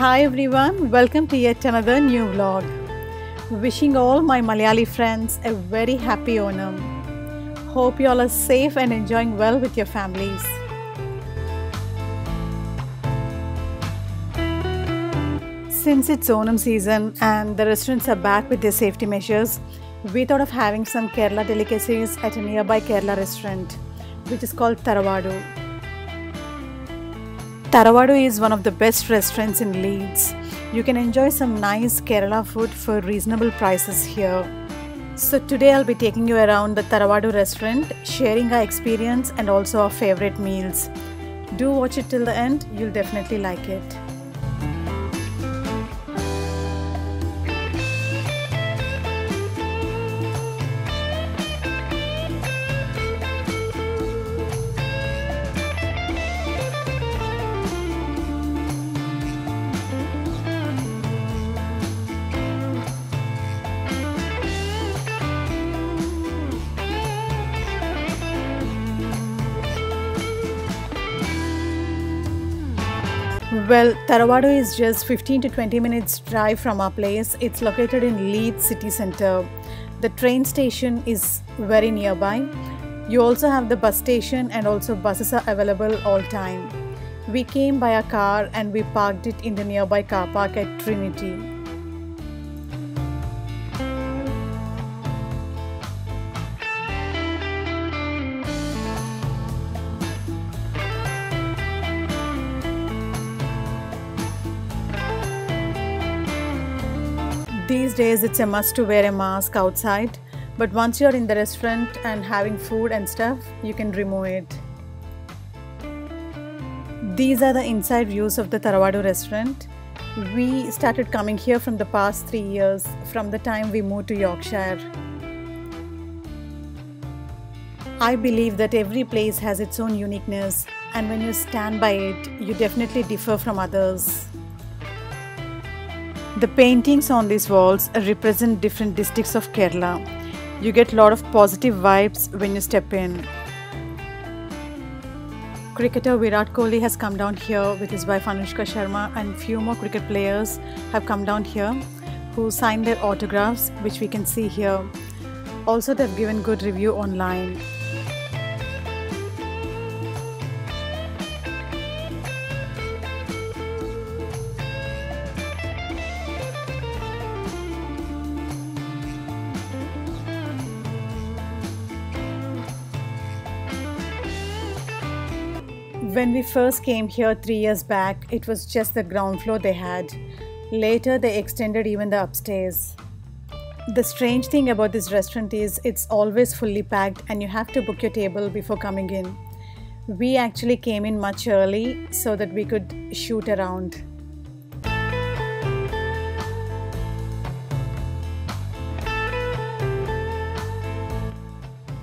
Hi everyone, welcome to yet another new vlog. Wishing all my Malayali friends a very happy Onam. Hope you all are safe and enjoying well with your families. Since it's Onam season and the restaurants are back with their safety measures, we thought of having some Kerala delicacies at a nearby Kerala restaurant, which is called Taravadu. Taravadu is one of the best restaurants in Leeds. You can enjoy some nice Kerala food for reasonable prices here. So today I'll be taking you around the Taravadu restaurant, sharing our experience and also our favorite meals. Do watch it till the end, you'll definitely like it. Well, Taravadu is just 15 to 20 minutes drive from our place. It's located in Leeds city centre. The train station is very nearby. You also have the bus station and also buses are available all time. We came by a car and we parked it in the nearby car park at Trinity. These days it's a must to wear a mask outside, but once you're in the restaurant and having food and stuff, you can remove it. These are the inside views of the Taravadu restaurant. We started coming here from the past 3 years, from the time we moved to Yorkshire. I believe that every place has its own uniqueness, and when you stand by it, you definitely differ from others. The paintings on these walls represent different districts of Kerala. You get a lot of positive vibes when you step in. Cricketer Virat Kohli has come down here with his wife Anushka Sharma, and few more cricket players have come down here who signed their autographs, which we can see here. Also, they've given good review online. When we first came here 3 years back, it was just the ground floor they had. Later, they extended even the upstairs. The strange thing about this restaurant is it's always fully packed and you have to book your table before coming in. We actually came in much early so that we could shoot around.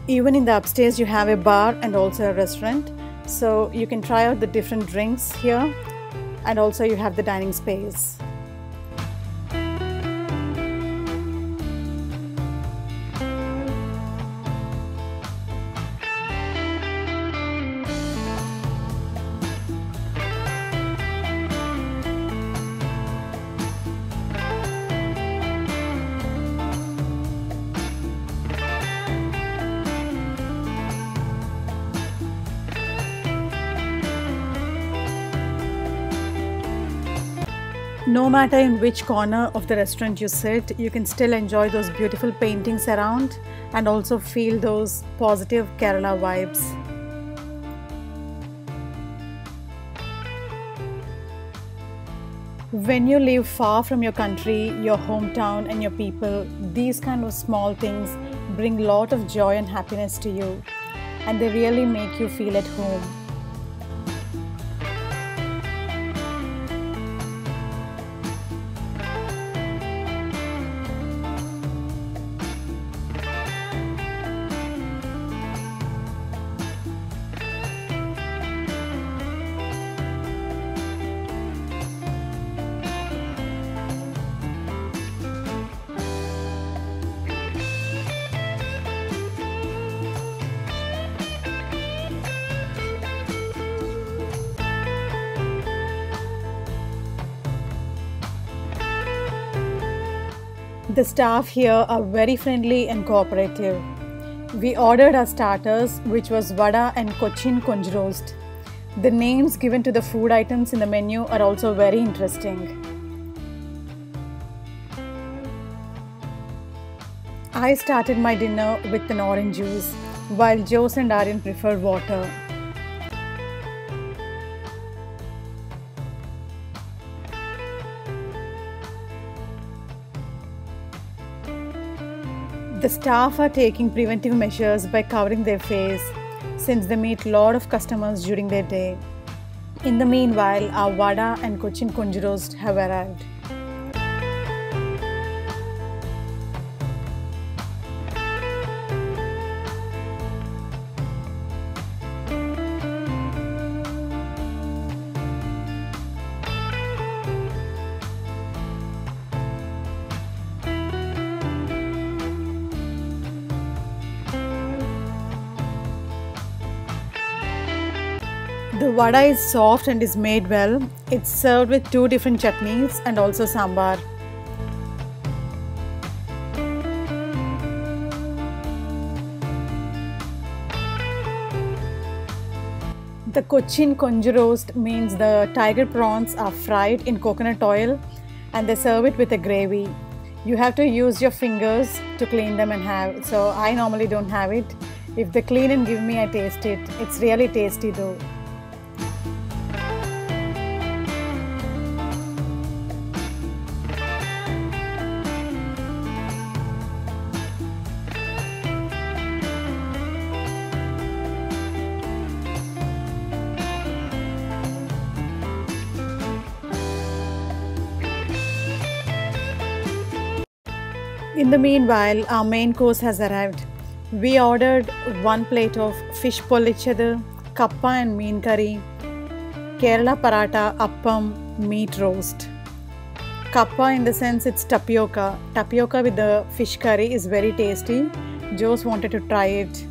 Even in the upstairs, you have a bar and also a restaurant. So you can try out the different drinks here, and also you have the dining space. No matter in which corner of the restaurant you sit, you can still enjoy those beautiful paintings around and also feel those positive Kerala vibes. When you live far from your country, your hometown and your people, these kind of small things bring a lot of joy and happiness to you, and they really make you feel at home. The staff here are very friendly and cooperative. We ordered our starters, which was vada and Cochin Konj roast. The names given to the food items in the menu are also very interesting. I started my dinner with an orange juice, while Jose and Aryan prefer water. The staff are taking preventive measures by covering their face since they meet a lot of customers during their day. In the meanwhile, our vada and Cochin Konj roast have arrived. The vada is soft and is made well. It's served with 2 different chutneys and also sambar. The Cochin Konj roast means the tiger prawns are fried in coconut oil and they serve it with a gravy. You have to use your fingers to clean them and have. So I normally don't have it. If they clean and give me, I taste it. It's really tasty though. In the meanwhile, our main course has arrived. We ordered 1 plate of fish pollichadu, kappa and meen curry, Kerala paratha, appam, meat roast. Kappa in the sense it's tapioca. Tapioca with the fish curry is very tasty. Jose wanted to try it.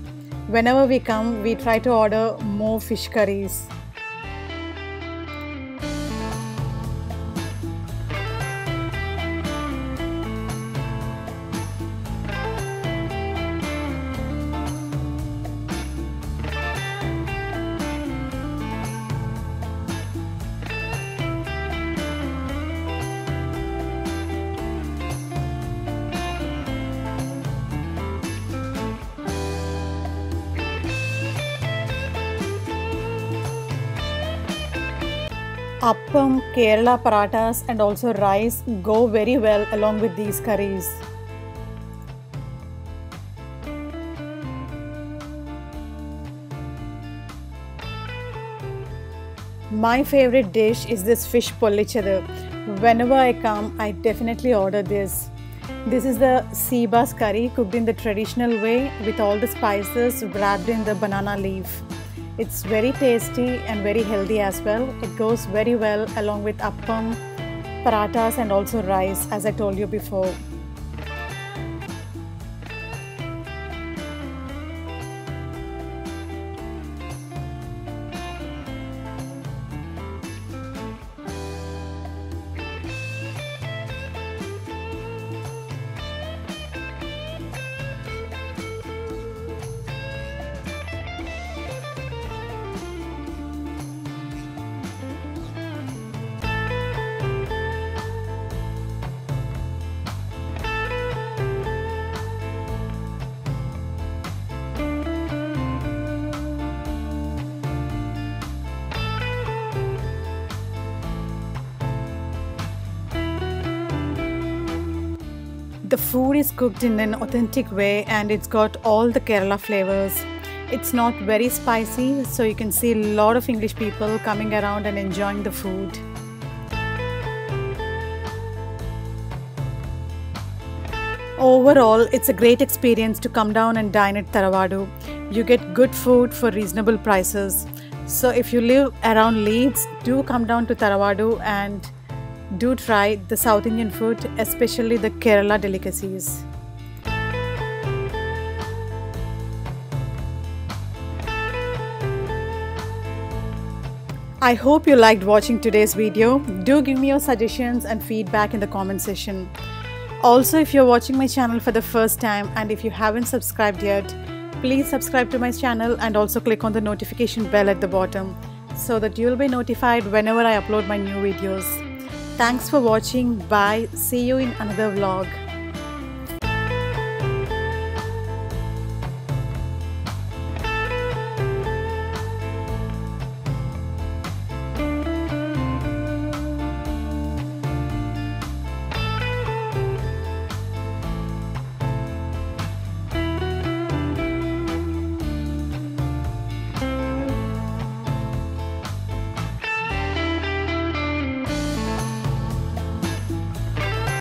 Whenever we come, we try to order more fish curries. Appam, Kerala parathas and also rice go very well along with these curries. My favorite dish is this fish pollichadu. Whenever I come, I definitely order this. This is the sea bass curry cooked in the traditional way with all the spices wrapped in the banana leaf. It's very tasty and very healthy as well. It goes very well along with appam, parathas and also rice, as I told you before. The food is cooked in an authentic way and it's got all the Kerala flavors. It's not very spicy, so you can see a lot of English people coming around and enjoying the food. Overall, it's a great experience to come down and dine at Tharavadu. You get good food for reasonable prices. So if you live around Leeds, do come down to Tharavadu and do try the South Indian food, especially the Kerala delicacies. I hope you liked watching today's video. Do give me your suggestions and feedback in the comment section. Also, if you're watching my channel for the first time and if you haven't subscribed yet, please subscribe to my channel and also click on the notification bell at the bottom so that you'll be notified whenever I upload my new videos. Thanks for watching. Bye. See you in another vlog.